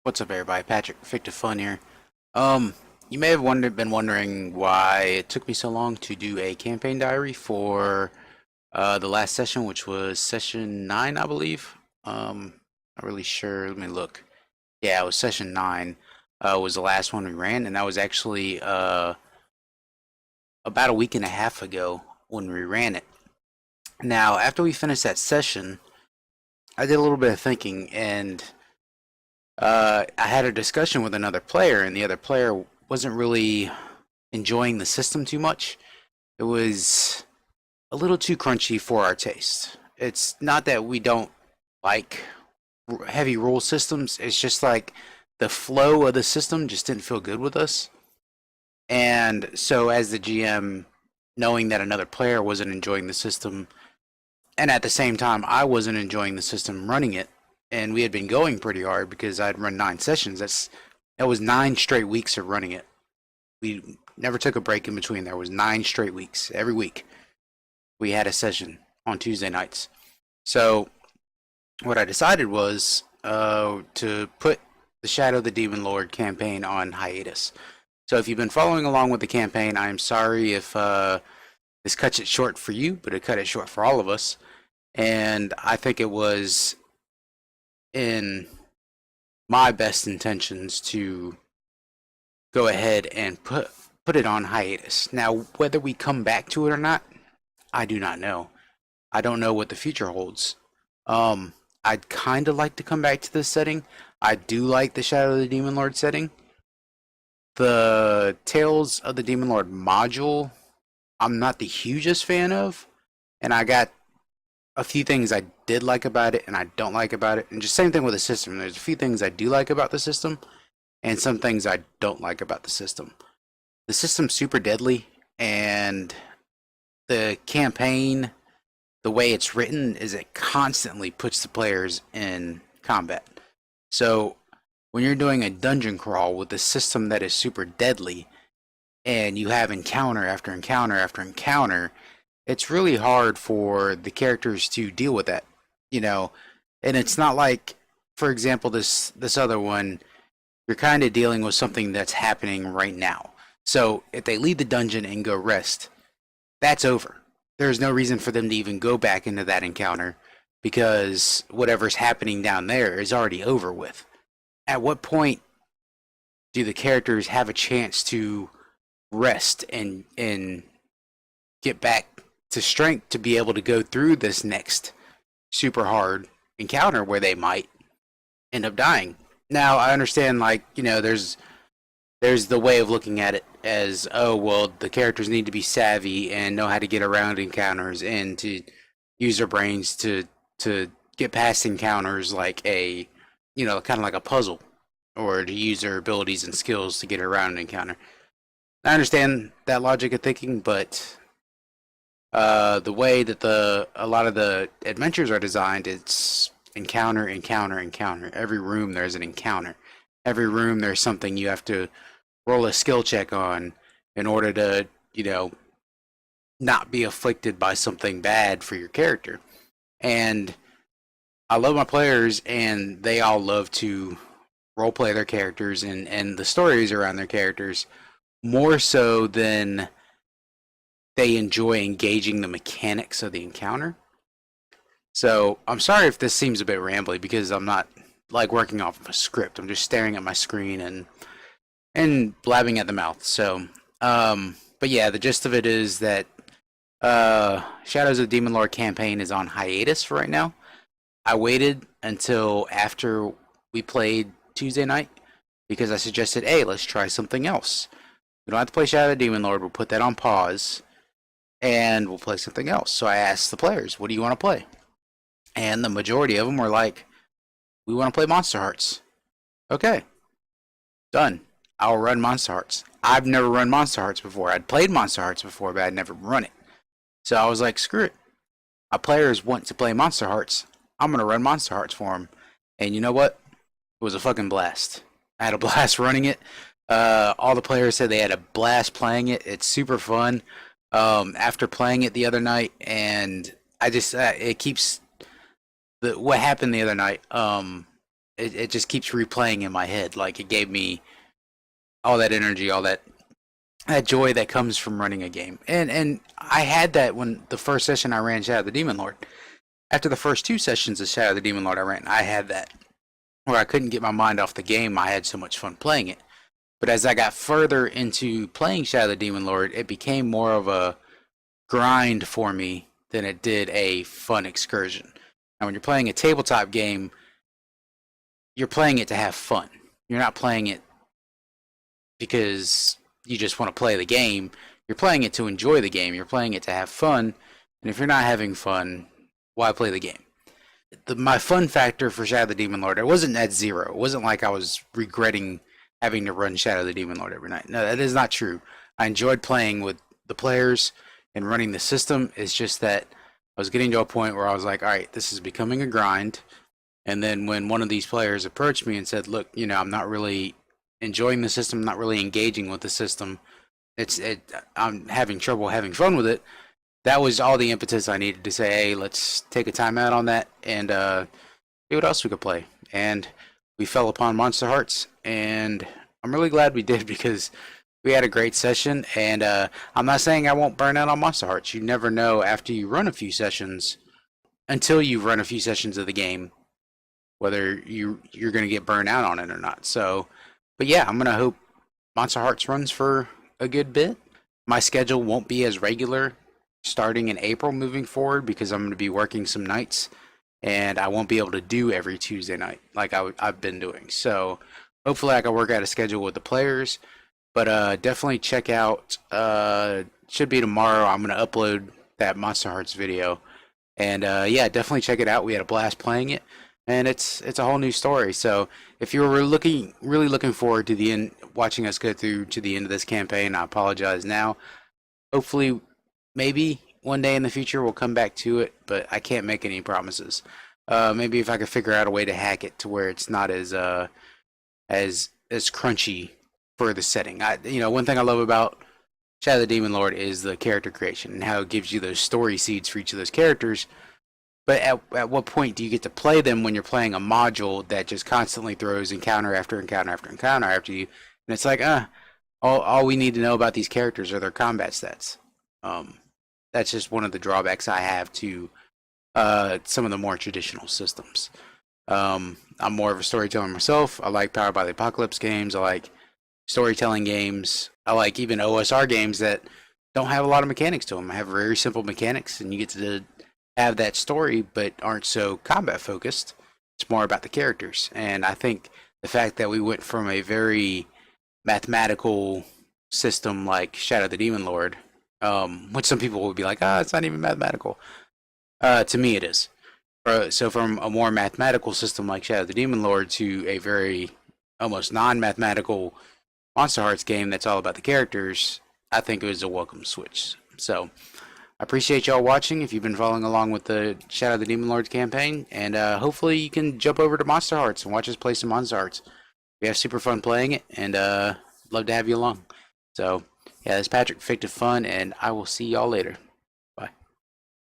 What's up, everybody? Patrick, Fictive Fun here. You may have been wondering why it took me so long to do a campaign diary for the last session, which was session 9, I believe. Not really sure. Let me look. Yeah, it was session 9. Was the last one we ran, and that was actually about a week and a half ago when we ran it. Now, after we finished that session, I did a little bit of thinking, and I had a discussion with another player, and the other player wasn't really enjoying the system too much. It was a little too crunchy for our taste. It's not that we don't like heavy rule systems, it's just like the flow of the system just didn't feel good with us. And so, as the GM, knowing that another player wasn't enjoying the system, and at the same time, I wasn't enjoying the system running it, and we had been going pretty hard because I'd run 9 sessions. That was 9 straight weeks of running it. We never took a break in between. There was 9 straight weeks. Every week we had a session on Tuesday nights. So what I decided was to put the Shadow of the Demon Lord campaign on hiatus. So if you've been following along with the campaign, I'm sorry if this cuts it short for you, but it cut it short for all of us. And I think it was in my best intentions to go ahead and put it on hiatus. Now, whether we come back to it or not, I do not know. I don't know what the future holds. I'd kind of like to come back to this setting. I do like the Shadow of the Demon Lord setting. The Tales of the Demon Lord module, I'm not the hugest fan of, and I got a few things I did like about it and I don't like about it. And just same thing with the system. There's a few things I do like about the system and some things I don't like about the system. The system's super deadly, and the campaign, the way it's written, is it constantly puts the players in combat. So when you're doing a dungeon crawl with a system that is super deadly and you have encounter after encounter after encounter, it's really hard for the characters to deal with that, you know. And it's not like, for example, this other one, you're kind of dealing with something that's happening right now. So if they leave the dungeon and go rest, that's over. There's no reason for them to even go back into that encounter because whatever's happening down there is already over with. At what point do the characters have a chance to rest and get back to strength to be able to go through this next super hard encounter where they might end up dying? Now, I understand, like, you know, there's the way of looking at it as, oh, well, the characters need to be savvy and know how to get around encounters and to use their brains to get past encounters like a, you know, kind of like a puzzle, or to use their abilities and skills to get around an encounter. I understand that logic of thinking, but the way that a lot of the adventures are designed, it's encounter, encounter, encounter. Every room there's an encounter. Every room there's something you have to roll a skill check on in order to, you know, not be afflicted by something bad for your character. And I love my players, and they all love to roleplay their characters and the stories around their characters more so than they enjoy engaging the mechanics of the encounter. So I'm sorry if this seems a bit rambly because I'm not like working off of a script. I'm just staring at my screen and blabbing at the mouth. So, but yeah, the gist of it is that Shadows of the Demon Lord campaign is on hiatus for right now. I waited until after we played Tuesday night because I suggested, hey, let's try something else. We don't have to play Shadow of the Demon Lord. We'll put that on pause and we'll play something else. So I asked the players, what do you want to play? And the majority of them were like, we want to play Monster Hearts. Okay, done. I'll run Monster Hearts. I've never run Monster Hearts before. I'd played Monster Hearts before, but I'd never run it. So I was like, screw it. My players want to play Monster Hearts. I'm going to run Monster Hearts for them. And you know what? It was a fucking blast. I had a blast running it. All the players said they had a blast playing it. It's super fun. After playing it the other night, and I just it keeps what happened the other night. it just keeps replaying in my head. Like it gave me all that energy, all that joy that comes from running a game. And I had that when the first session I ran Shadow of the Demon Lord. After the first 2 sessions of Shadow of the Demon Lord I ran, I had that where I couldn't get my mind off the game. I had so much fun playing it. But as I got further into playing Shadow of the Demon Lord, it became more of a grind for me than it did a fun excursion. Now, when you're playing a tabletop game, you're playing it to have fun. You're not playing it because you just want to play the game. You're playing it to enjoy the game. You're playing it to have fun. And if you're not having fun, why play the game? My fun factor for Shadow of the Demon Lord, it wasn't at 0. It wasn't like I was regretting having to run Shadow of the Demon Lord every night. No, that is not true. I enjoyed playing with the players and running the system. It's just that I was getting to a point where I was like, all right, this is becoming a grind. And then when one of these players approached me and said, look, I'm not really enjoying the system, not really engaging with the system. I'm having trouble having fun with it. That was all the impetus I needed to say, hey, let's take a time out on that and see what else we could play. And we fell upon Monster Hearts, and I'm really glad we did because we had a great session. And I'm not saying I won't burn out on Monster Hearts. You never know after you run a few sessions, until you run a few sessions of the game, whether you're going to get burned out on it or not. So, but yeah, I'm going to hope Monster Hearts runs for a good bit. My schedule won't be as regular starting in April moving forward because I'm going to be working some nights and I won't be able to do every Tuesday night like I've been doing. So hopefully I can work out a schedule with the players, but definitely check out, should be tomorrow, I'm going to upload that Monster Hearts video. And yeah, definitely check it out. We had a blast playing it, and it's a whole new story. So if you were really looking forward to the end, watching us go through to the end of this campaign, I apologize now. Hopefully, maybe one day in the future we'll come back to it, but I can't make any promises. Maybe if I could figure out a way to hack it to where it's not as crunchy for the setting. One thing I love about Shadow of the Demon Lord is the character creation and how it gives you those story seeds for each of those characters. But at what point do you get to play them when you're playing a module that just constantly throws encounter after encounter after encounter after you? And it's like, all we need to know about these characters are their combat stats. That's just one of the drawbacks I have to some of the more traditional systems. I'm more of a storyteller myself. I like Powered by the Apocalypse games. I like storytelling games. I like even OSR games that don't have a lot of mechanics to them. I have very simple mechanics, and you get to have that story, but aren't so combat focused. It's more about the characters. And I think the fact that we went from a very mathematical system like Shadow of the Demon Lord, which some people would be like, it's not even mathematical. To me, it is. So from a more mathematical system like Shadow of the Demon Lord to a very almost non-mathematical Monster Hearts game that's all about the characters, I think it was a welcome switch. So I appreciate y'all watching if you've been following along with the Shadow of the Demon Lord campaign, and hopefully you can jump over to Monster Hearts and watch us play some Monster Hearts. We have super fun playing it, and love to have you along. So yeah, this is Patrick, Fictive Fun, and I will see y'all later.